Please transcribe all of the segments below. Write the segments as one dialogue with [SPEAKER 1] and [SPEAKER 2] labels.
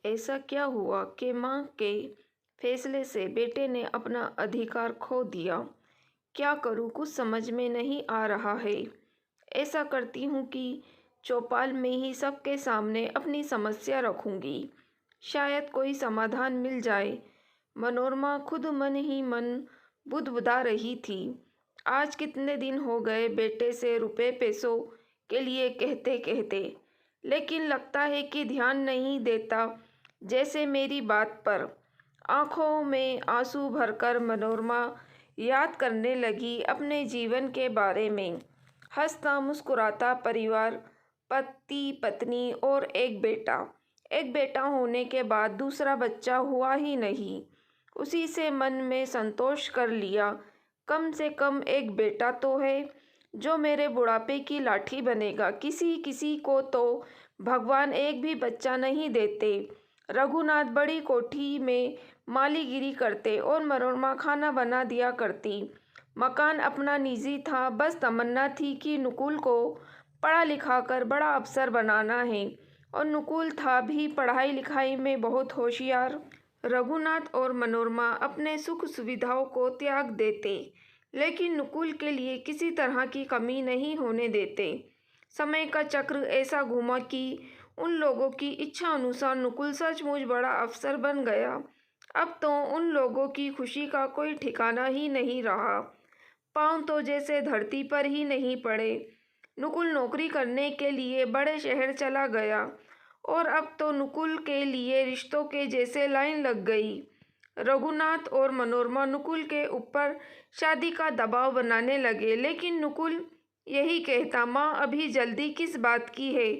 [SPEAKER 1] ऐसा क्या हुआ कि माँ के फैसले से बेटे ने अपना अधिकार खो दिया? क्या करूँ, कुछ समझ में नहीं आ रहा है। ऐसा करती हूँ कि चौपाल में ही सबके सामने अपनी समस्या रखूँगी। शायद कोई समाधान मिल जाए। मनोरमा खुद मन ही मन बुदबुदा रही थी। आज कितने दिन हो गए बेटे से रुपए पैसों के लिए कहते कहते, लेकिन लगता है कि ध्यान नहीं देता जैसे मेरी बात पर। आंखों में आंसू भरकर मनोरमा याद करने लगी अपने जीवन के बारे में। हंसता मुस्कुराता परिवार, पति पत्नी और एक बेटा। एक बेटा होने के बाद दूसरा बच्चा हुआ ही नहीं। उसी से मन में संतोष कर लिया। कम से कम एक बेटा तो है जो मेरे बुढ़ापे की लाठी बनेगा। किसी किसी को तो भगवान एक भी बच्चा नहीं देते। रघुनाथ बड़ी कोठी में मालीगिरी करते और मनोरमा खाना बना दिया करती। मकान अपना निजी था। बस तमन्ना थी कि नुकुल को पढ़ा लिखा कर बड़ा अफसर बनाना है, और नुकुल था भी पढ़ाई लिखाई में बहुत होशियार। रघुनाथ और मनोरमा अपने सुख सुविधाओं को त्याग देते, लेकिन नुकुल के लिए किसी तरह की कमी नहीं होने देते। समय का चक्र ऐसा घूमा कि उन लोगों की इच्छा अनुसार नुकुल सचमुच बड़ा अफसर बन गया। अब तो उन लोगों की खुशी का कोई ठिकाना ही नहीं रहा। पाँव तो जैसे धरती पर ही नहीं पड़े। नुकुल नौकरी करने के लिए बड़े शहर चला गया, और अब तो नुकुल के लिए रिश्तों के जैसे लाइन लग गई। रघुनाथ और मनोरमा नुकुल के ऊपर शादी का दबाव बनाने लगे, लेकिन नुकुल यही कहता, माँ अभी जल्दी किस बात की है,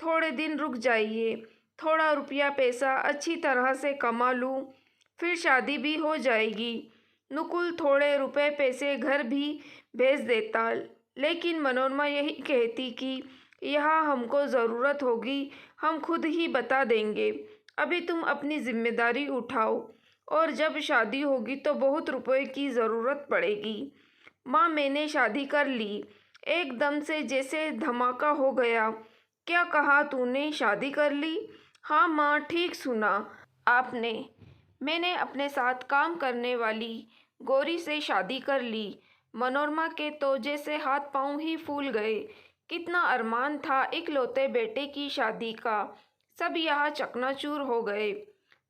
[SPEAKER 1] थोड़े दिन रुक जाइए, थोड़ा रुपया पैसा अच्छी तरह से कमा लूँ, फिर शादी भी हो जाएगी। नुकुल थोड़े रुपए पैसे घर भी भेज देता, लेकिन मनोरमा यही कहती कि यहाँ हमको ज़रूरत होगी, हम खुद ही बता देंगे, अभी तुम अपनी जिम्मेदारी उठाओ, और जब शादी होगी तो बहुत रुपए की ज़रूरत पड़ेगी। माँ मैंने शादी कर ली। एकदम से जैसे धमाका हो गया। क्या कहा तूने, शादी कर ली? हाँ माँ, ठीक सुना आपने। मैंने अपने साथ काम करने वाली गौरी से शादी कर ली। मनोरमा के तो जैसे हाथ पांव ही फूल गए। कितना अरमान था इकलौते बेटे की शादी का, सब यहाँ चकनाचूर हो गए।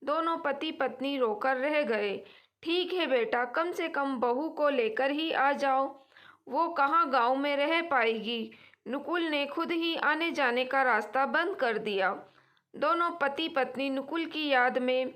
[SPEAKER 1] दोनों पति पत्नी रोकर रह गए। ठीक है बेटा, कम से कम बहू को लेकर ही आ जाओ, वो कहाँ गांव में रह पाएगी। नुकुल ने खुद ही आने जाने का रास्ता बंद कर दिया। दोनों पति पत्नी नुकुल की याद में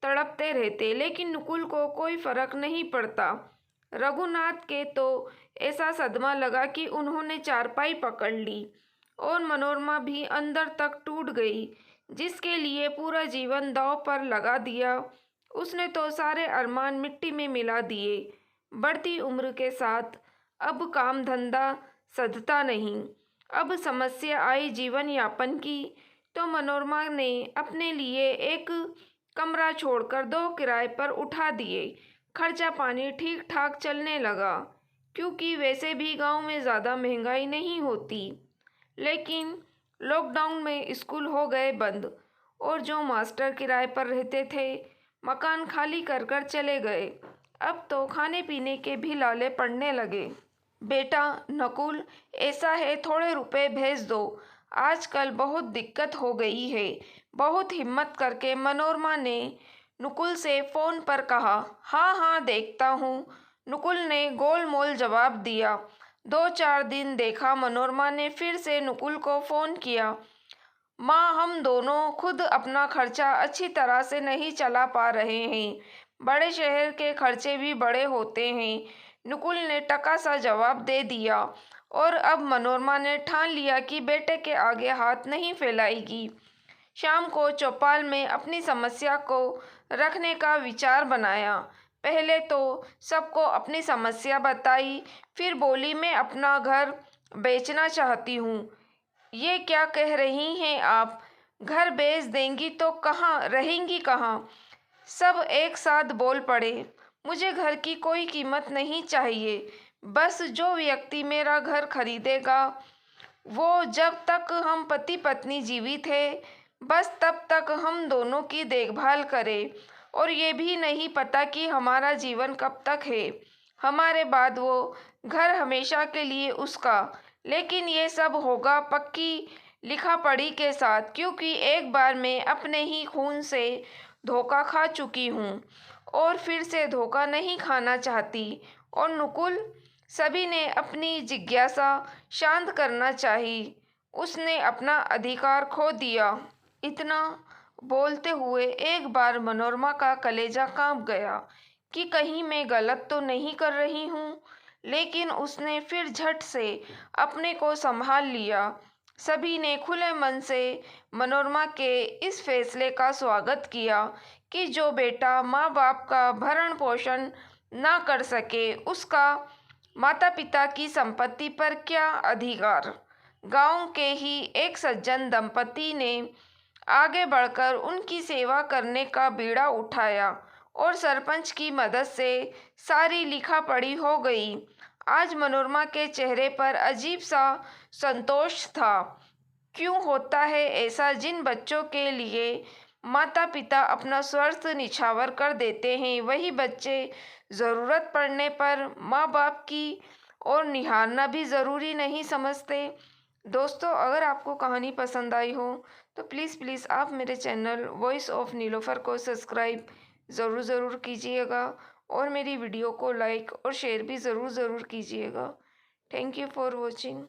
[SPEAKER 1] तड़पते रहते, लेकिन नुकुल को कोई फर्क नहीं पड़ता। रघुनाथ के तो ऐसा सदमा लगा कि उन्होंने चारपाई पकड़ ली, और मनोरमा भी अंदर तक टूट गई। जिसके लिए पूरा जीवन दांव पर लगा दिया, उसने तो सारे अरमान मिट्टी में मिला दिए। बढ़ती उम्र के साथ अब काम धंधा सधता नहीं। अब समस्या आई जीवन यापन की, तो मनोरमा ने अपने लिए एक कमरा छोड़कर दो किराए पर उठा दिए। खर्चा पानी ठीक ठाक चलने लगा, क्योंकि वैसे भी गांव में ज़्यादा महंगाई नहीं होती। लेकिन लॉकडाउन में स्कूल हो गए बंद, और जो मास्टर किराए पर रहते थे मकान खाली कर कर चले गए। अब तो खाने पीने के भी लाले पड़ने लगे। बेटा नकुल, ऐसा है थोड़े रुपए भेज दो, आजकल बहुत दिक्कत हो गई है। बहुत हिम्मत करके मनोरमा ने नुकुल से फ़ोन पर कहा। हाँ हाँ देखता हूँ, नुकुल ने गोलमोल जवाब दिया। 2-4 दिन देखा। मनोरमा ने फिर से नुकुल को फ़ोन किया। माँ हम दोनों खुद अपना खर्चा अच्छी तरह से नहीं चला पा रहे हैं, बड़े शहर के खर्चे भी बड़े होते हैं। नुकुल ने टका सा जवाब दे दिया, और अब मनोरमा ने ठान लिया कि बेटे के आगे हाथ नहीं फैलाएगी। शाम को चौपाल में अपनी समस्या को रखने का विचार बनाया। पहले तो सबको अपनी समस्या बताई, फिर बोली मैं अपना घर बेचना चाहती हूँ। ये क्या कह रही हैं आप, घर बेच देंगी तो कहाँ रहेंगी कहाँ? सब एक साथ बोल पड़े। मुझे घर की कोई कीमत नहीं चाहिए, बस जो व्यक्ति मेरा घर खरीदेगा, वो जब तक हम पति पत्नी जीवित है बस तब तक हम दोनों की देखभाल करे और ये भी नहीं पता कि हमारा जीवन कब तक है। हमारे बाद वो घर हमेशा के लिए उसका। लेकिन ये सब होगा पक्की लिखा पढ़ी के साथ, क्योंकि एक बार मैं अपने ही खून से धोखा खा चुकी हूँ और फिर से धोखा नहीं खाना चाहती। और नुकुल, सभी ने अपनी जिज्ञासा शांत करना चाहिए। उसने अपना अधिकार खो दिया। इतना बोलते हुए एक बार मनोरमा का कलेजा कांप गया कि कहीं मैं गलत तो नहीं कर रही हूँ। लेकिन उसने फिर झट से अपने को संभाल लिया। सभी ने खुले मन से मनोरमा के इस फैसले का स्वागत किया कि जो बेटा माँ बाप का भरण पोषण ना कर सके, उसका माता पिता की संपत्ति पर क्या अधिकार। गांव के ही एक सज्जन दंपति ने आगे बढ़कर उनकी सेवा करने का बीड़ा उठाया और सरपंच की मदद से सारी लिखा पढ़ी हो गई। आज मनोरमा के चेहरे पर अजीब सा संतोष था। क्यों होता है ऐसा? जिन बच्चों के लिए माता पिता अपना स्वार्थ निछावर कर देते हैं, वही बच्चे ज़रूरत पड़ने पर माँ बाप की ओर निहारना भी ज़रूरी नहीं समझते। दोस्तों, अगर आपको कहानी पसंद आई हो तो प्लीज़ आप मेरे चैनल वॉइस ऑफ नीलोफर को सब्सक्राइब ज़रूर कीजिएगा और मेरी वीडियो को लाइक और शेयर भी ज़रूर कीजिएगा। Thank you for watching.